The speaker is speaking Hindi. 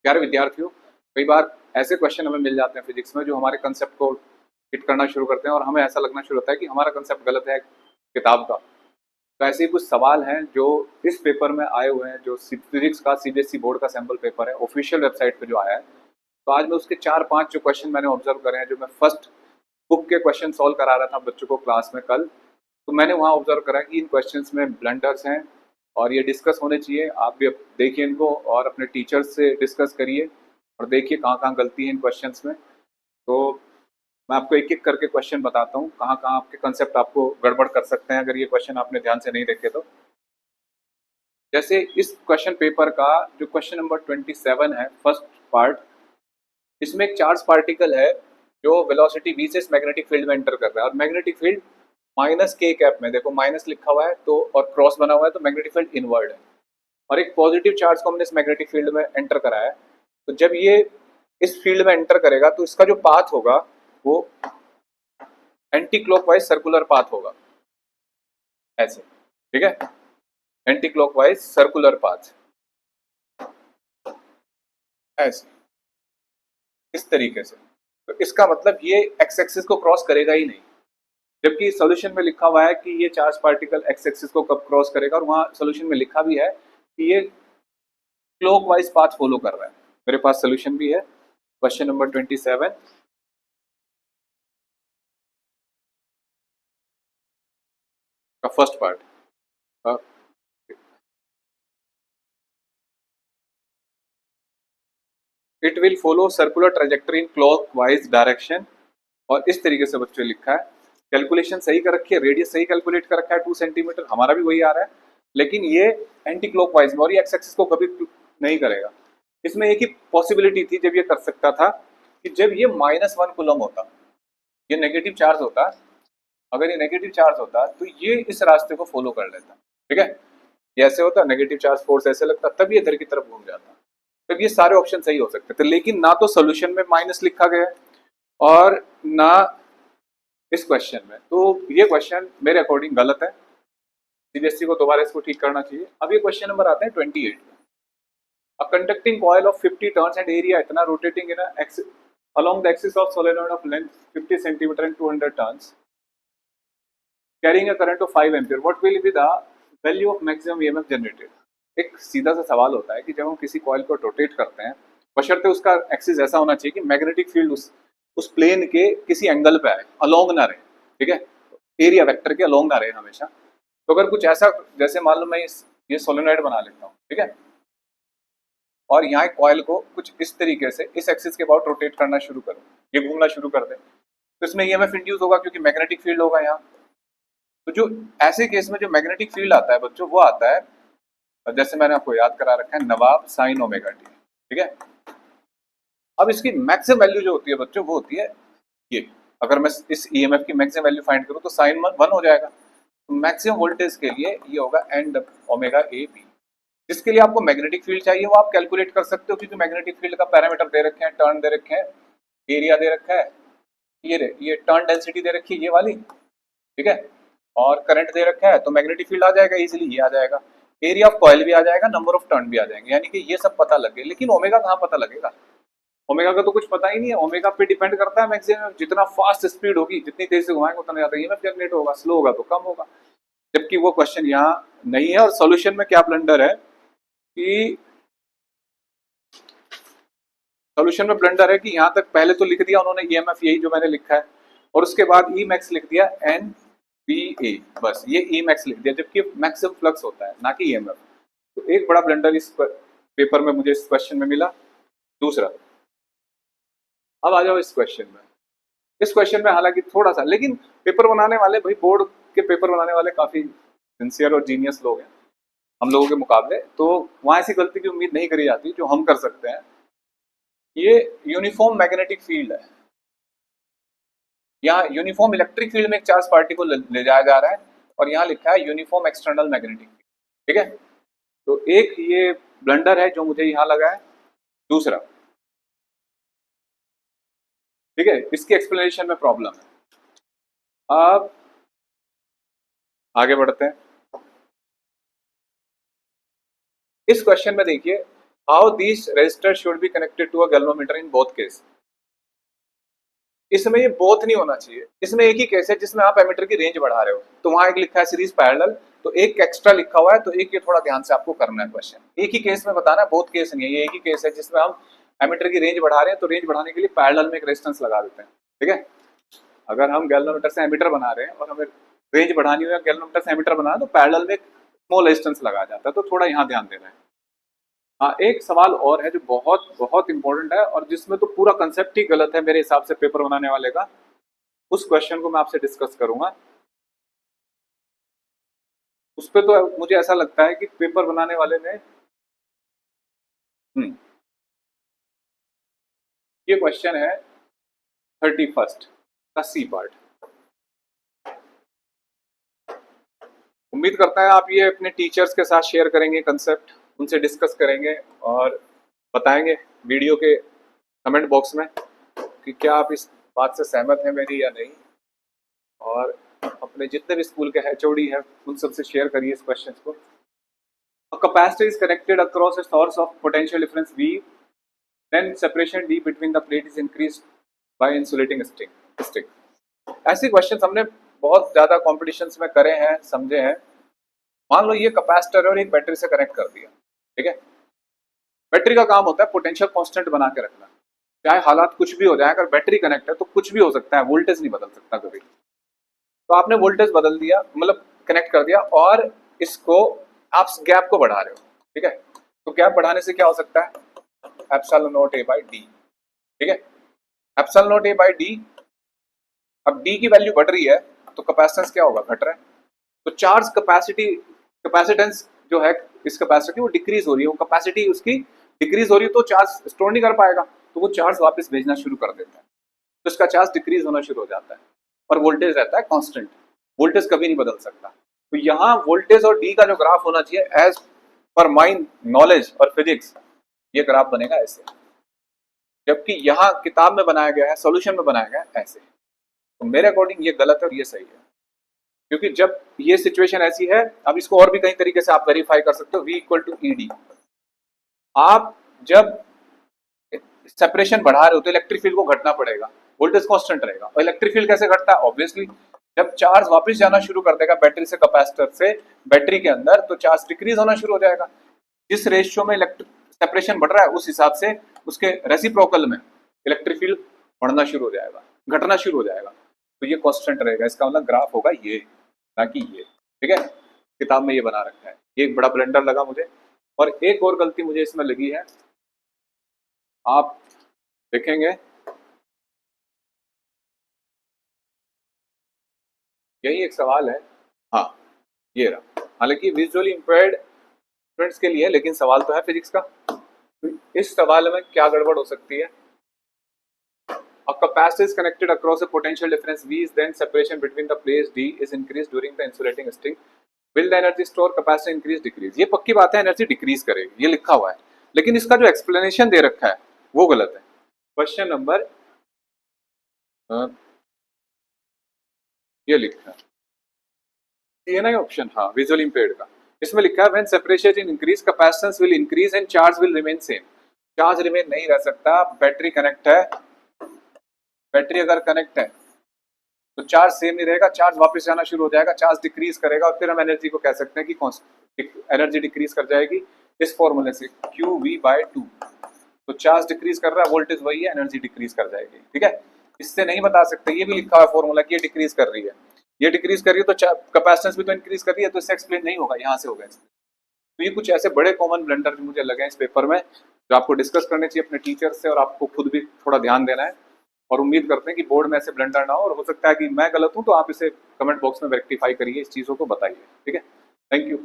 प्यारे विद्यार्थियों, कई बार ऐसे क्वेश्चन हमें मिल जाते हैं फिजिक्स में जो हमारे कंसेप्ट को हिट करना शुरू करते हैं और हमें ऐसा लगना शुरू होता है कि हमारा कंसेप्ट गलत है किताब का। तो ऐसे ही कुछ सवाल हैं जो इस पेपर में आए हुए हैं, जो फिजिक्स का सीबीएसई बोर्ड का सैम्पल पेपर है, ऑफिशियल वेबसाइट पे जो आया है। तो आज मैं उसके 4-5 जो क्वेश्चन मैंने ऑब्जर्व करे हैं, जो मैं फर्स्ट बुक के क्वेश्चन सॉल्व करा रहा था बच्चों को क्लास में कल, तो मैंने वहाँ ऑब्जर्व करा कि इन क्वेश्चंस में ब्लंडर्स हैं और ये डिस्कस होने चाहिए। आप भी देखिए इनको और अपने टीचर्स से डिस्कस करिए और देखिए कहाँ कहाँ गलती है इन क्वेश्चंस में। तो मैं आपको एक एक करके क्वेश्चन बताता हूँ कहाँ कहाँ आपके कंसेप्ट आपको गड़बड़ कर सकते हैं अगर ये क्वेश्चन आपने ध्यान से नहीं देखे तो। जैसे इस क्वेश्चन पेपर का जो क्वेश्चन नंबर 27 है, फर्स्ट पार्ट, इसमें एक चार्ज पार्टिकल है जो वेलोसिटी v से इस मैग्नेटिक फील्ड में एंटर कर रहा है और मैग्नेटिक फील्ड माइनस के कैप में, देखो माइनस लिखा हुआ है तो और क्रॉस बना हुआ है तो मैग्नेटिक फील्ड इनवर्ड है और एक पॉजिटिव चार्ज को हमने इस मैग्नेटिक फील्ड में एंटर कराया है। तो जब ये इस फील्ड में एंटर करेगा तो इसका जो पाथ होगा वो एंटी क्लॉकवाइज सर्कुलर पाथ होगा, ऐसे, ठीक है, एंटी क्लॉकवाइज सर्कुलर पाथ, ऐसे, इस तरीके से। तो इसका मतलब ये एक्स एक्सिस को क्रॉस करेगा ही नहीं, जबकि सॉल्यूशन में लिखा हुआ है कि ये चार्ज पार्टिकल एक्स एक्सिस को कब क्रॉस करेगा और वहां सॉल्यूशन में लिखा भी है कि ये क्लॉकवाइज पाथ फॉलो कर रहा है। मेरे पास सॉल्यूशन भी है, क्वेश्चन नंबर 27 का first part. It will follow circular trajectory in clockwise direction, और इस तरीके से बच्चों लिखा है। कैलकुलेशन सही कर रखी है, रेडियस सही कैलकुलेट कर रखा है 2 सेंटीमीटर, हमारा भी वही आ रहा है, लेकिन ये एंटी क्लॉकवाइज में और ये एक्स एक्सिस को कभी नहीं करेगा। इसमें एक ही पॉसिबिलिटी थी जब ये कर सकता था कि जब ये -1 कूलम होता, ये नेगेटिव चार्ज होता, अगर ये नेगेटिव चार्ज होता तो ये इस रास्ते को फॉलो कर लेता, ठीक है, ये ऐसे होता, नेगेटिव चार्ज फोर्स ऐसे लगता, तब ये इधर की तरफ घूम जाता। तब ये सारे ऑप्शन सही हो सकते थे, लेकिन ना तो सोल्यूशन में माइनस लिखा गया और ना इस क्वेश्चन में। तो ये क्वेश्चन मेरे अकॉर्डिंग गलत है, सीबीएसई को दोबारा इसको ठीक करना चाहिए। अब ये क्वेश्चन नंबर आते हैं 28 में। A conducting coil of 50 turns and area इतना rotating in a along the axis of solenoid of length 50 centimeter and 200 turns carrying a current of 5 ampere, what will be the value of maximum EMF generated? एक सीधा सा सवाल होता है कि जब हम किसी कॉइल को रोटेट करते हैं, बशर्ते उसका एक्सिस ऐसा होना चाहिए कि मैग्नेटिक फील्ड उस प्लेन के किसी एंगल पे आए, अलोंग ना रहे, ठीक है, एरिया वेक्टर के अलोंग ना रहे हमेशा। तो अगर कुछ ऐसा, जैसे मान लो मैं ये सोलेनॉइड बना लेता हूँ, ठीक है, और यहाँ कॉइल को कुछ इस तरीके से इस एक्सिस के अबाउट रोटेट करना शुरू करूँ, ये घूमना शुरू कर दे, तो इसमें ईएमएफ इंड्यूस होगा क्योंकि मैग्नेटिक फील्ड होगा यहाँ। तो जो ऐसे केस में जो मैग्नेटिक फील्ड आता है बच्चों, वो आता है, जैसे मैंने आपको याद करा रखा है, नवाब साइन ओमेगा टी, ठीक है। अब इसकी मैक्सिमम वैल्यू जो होती है बच्चों, वो होती है ये, अगर मैं इस ईएमएफ की मैक्सिमम वैल्यू फाइंड करूँ तो साइन 1 हो जाएगा। तो मैक्सिमम वोल्टेज के लिए ये होगा एन ओमेगा ए बी। जिसके लिए आपको मैग्नेटिक फील्ड चाहिए वो आप कैलकुलेट कर सकते हो, क्योंकि मैग्नेटिक फील्ड का पैरामीटर दे रखे हैं, टर्न दे रखे हैं, एरिया दे रखा है, ये टर्न डेंसिटी दे रखी है ये वाली, ठीक है, और करंट दे रखा है, तो मैग्नेटिक फील्ड आ जाएगा इजीली, ये आ जाएगा, एरिया ऑफ कॉइल भी आ जाएगा, नंबर ऑफ टर्न भी आ जाएंगे, यानी कि ये सब पता लगे। लेकिन ओमेगा कहाँ पता लगेगा, ओमेगा का तो कुछ पता ही नहीं है। ओमेगा पे डिपेंड करता है मैक्सिमम, जितना फास्ट स्पीड होगी, जितनी तेज से घुमाएंगे उतना ज्यादा ईएमएफ जनरेट होगा, स्लो होगा तो कम होगा। जबकि वो क्वेश्चन यहाँ नहीं है। और सॉल्यूशन में क्या ब्लंडर है कि सॉल्यूशन में ब्लंडर है कि यहाँ तक पहले तो लिख दिया उन्होंने ईएमएफ यही जो मैंने लिखा है, और उसके बाद ई मैक्स लिख दिया एन बी ए, बस ये ई मैक्स लिख दिया, जबकि मैक्सिमम फ्लक्स होता है ना कि ईएमएफ। तो एक बड़ा ब्लंडर इस पेपर में मुझे इस क्वेश्चन में मिला। दूसरा, अब आ जाओ इस क्वेश्चन में। इस क्वेश्चन में हालांकि थोड़ा सा, लेकिन पेपर बनाने वाले भाई, बोर्ड के पेपर बनाने वाले काफी सिंसियर और जीनियस लोग हैं हम लोगों के मुकाबले, तो वहां ऐसी गलती की उम्मीद नहीं करी जाती जो हम कर सकते हैं। ये यूनिफॉर्म मैग्नेटिक फील्ड है, यहाँ यूनिफॉर्म इलेक्ट्रिक फील्ड में एक चार्ज पार्टिकल ले जाया जा रहा है और यहाँ लिखा है यूनिफॉर्म एक्सटर्नल मैग्नेटिक फील्ड, ठीक है। तो एक ये ब्लंडर है जो मुझे यहाँ लगा है। दूसरा, ठीक है, इसकी एक्सप्लेनेशन में प्रॉब्लम है। अब आगे बढ़ते हैं। इस क्वेश्चन में देखिए, how this register should be connected to a galvanometer in both case. इसमें ये बोथ नहीं होना चाहिए, इसमें एक ही केस है जिसमें आप एमीटर की रेंज बढ़ा रहे हो, तो वहां एक लिखा है सीरीज पैरेलल, तो एक एक्स्ट्रा लिखा हुआ है, तो एक ये थोड़ा ध्यान से आपको करना है क्वेश्चन। एक ही केस में बताना है, बोथ केस नहीं है, ये एक ही केस है जिसमें हम एमीटर की रेंज बढ़ा रहे हैं, तो रेंज बढ़ाने के लिए पैरेलल में एक रेजिस्टेंस लगा देते हैं। ठीक है, अगर हम गैल्वेनोमीटर से एमीटर बना रहे हैं और हमें रेंज बढ़ानी हो या गैल्वेनोमीटर से एमीटर बनाना, तो पैरेलल में एक स्मॉल रेजिस्टेंस लगाया जाता है, तो थोड़ा यहाँ ध्यान देना है। हाँ, एक सवाल और है जो बहुत बहुत इंपॉर्टेंट है और जिसमें तो पूरा कंसेप्ट ही गलत है मेरे हिसाब से पेपर बनाने वाले का, उस क्वेश्चन को मैं आपसे डिस्कस करूंगा। उस पर तो मुझे ऐसा लगता है कि पेपर बनाने वाले ने ये क्वेश्चन है 31 का सी पार्ट। उम्मीद करता है आप ये अपने टीचर्स के साथ शेयर करेंगे, कंसेप्ट उनसे डिस्कस करेंगे और बताएंगे वीडियो के कमेंट बॉक्स में कि क्या आप इस बात से सहमत हैं मेरी या नहीं, और अपने जितने भी स्कूल के HOD हैं उन सबसे शेयर करिए इस क्वेश्चन को। A capacitor is connected across a source of potential difference V, then separation D between the plate is increased by insulating stick। ऐसे क्वेश्चन हमने बहुत ज्यादा कॉम्पिटिशन्स में करे हैं, समझे हैं। मान लो ये कैपेसिटर है और एक बैटरी से कनेक्ट कर दिया, ठीक है। बैटरी का काम होता है पोटेंशियल कांस्टेंट बना के रखना, चाहे हालात कुछ भी हो जाए, अगर बैटरी कनेक्ट है तो कुछ भी हो सकता है, वोल्टेज नहीं बदल सकता कभी। तो आपने वोल्टेज बदल दिया, मतलब कनेक्ट कर दिया, और इसको आप गैप को बढ़ा रहे हो, ठीक है। तो गैप बढ़ाने से क्या हो सकता है, epsilon not A by D, ठीक है। Epsilon not A by D, अब डी की वैल्यू बढ़ रही है तो कैपेसिटेंस क्या होगा, घट रहा है। तो चार्ज कैपेसिटेंस जो है इस कैपेसिटी वो डिक्रीज हो रही है, वो कैपेसिटी उसकी डिक्रीज हो रही है, तो चार्ज स्टोर नहीं कर पाएगा, तो वो चार्ज वापस भेजना शुरू कर देता है, तो इसका चार्ज डिक्रीज होना शुरू हो जाता है, और वोल्टेज रहता है कांस्टेंट, वोल्टेज कभी नहीं बदल सकता। तो यहाँ वोल्टेज और डी का जो ग्राफ होना चाहिए एज पर माई नॉलेज और फिजिक्स, ये ग्राफ बनेगा ऐसे, जबकि यहाँ किताब में बनाया गया है, सॉल्यूशन में बनाया गया है ऐसे। तो मेरे अकॉर्डिंग ये गलत है और ये सही है, क्योंकि जब ये सिचुएशन ऐसी है, अब इसको और भी कई तरीके से आप वेरीफाई कर सकते हो, V इक्वल टू ED। आप जब सेपरेशन बढ़ा रहे हो तो इलेक्ट्रिक फील्ड को घटना पड़ेगा, वोल्टेज कांस्टेंट रहेगा। और इलेक्ट्रिक फील्ड कैसे घटता है, ऑब्वियसली जब चार्ज वापस जाना शुरू कर देगा बैटरी से कैपेसिटर से बैटरी के अंदर, तो चार्ज डिक्रीज होना शुरू हो जाएगा। जिस रेशियो में इलेक्ट्रिक सेपरेशन बढ़ रहा है उस हिसाब से उसके रेसिप्रोकल में इलेक्ट्रिक फील्ड बढ़ना शुरू हो जाएगा, घटना शुरू हो जाएगा, तो ये कांस्टेंट रहेगा। इसका मतलब ग्राफ होगा ये, ना कि ये, ठीक है। किताब में ये बना रखा है, ये एक बड़ा ब्लेंडर लगा मुझे। और एक और गलती मुझे इसमें लगी है, आप देखेंगे यही एक सवाल है, हाँ ये रहा, हालांकि विजुअली इंपेयर्ड स्टूडेंट्स के लिए, लेकिन सवाल तो है फिजिक्स का। इस सवाल में क्या गड़बड़ हो सकती है, A capacitor is connected across a potential difference V, is then separation between the plates D is increased during the insulating string. Will the energy store capacitor increase decrease? ये पक्की बात है, एनर्जी डिक्रीज करेगी, ये लिखा हुआ है, लेकिन इसका जो एक्सप्लेनेशन दे रखा है वो गलत है। क्वेश्चन नंबर ये लिखा है, ये ना ऑप्शन, हाँ विजुअली इंपेयर्ड का, इसमें लिखा है when separation increase capacitance will increase and charge will remain same। Charge remain नहीं रह सकता, बैटरी कनेक्ट है, बैटरी अगर कनेक्ट है तो चार्ज सेम नहीं रहेगा, चार्ज वापस जाना शुरू हो जाएगा, चार्ज डिक्रीज करेगा, और फिर हम एनर्जी को कह सकते हैं कि एनर्जी डिक्रीज कर जाएगी इस फॉर्मूले से QV/2। तो चार्ज डिक्रीज कर रहा है, वोल्टेज वही है, एनर्जी डिक्रीज कर जाएगी, ठीक है। इससे नहीं बता सकते, ये भी लिखा हुआ फॉर्मूला कि ये डिक्रीज कर रही है, ये डिक्रीज कर रही है, तो कैपेसिटेंस भी तो इंक्रीज कर रही है, तो इससे एक्सप्लेन नहीं होगा, यहाँ से होगा। तो ये कुछ ऐसे बड़े कॉमन ब्लंडर जो मुझे लगे इस पेपर में, जो आपको डिस्कस करने चाहिए अपने टीचर से, और आपको खुद भी थोड़ा ध्यान देना है। और उम्मीद करते हैं कि बोर्ड में ऐसे ब्लंडर ना हो, और हो सकता है कि मैं गलत हूं तो आप इसे कमेंट बॉक्स में रेक्टिफाई करिए, इस चीज़ों को बताइए, ठीक है। Thank you.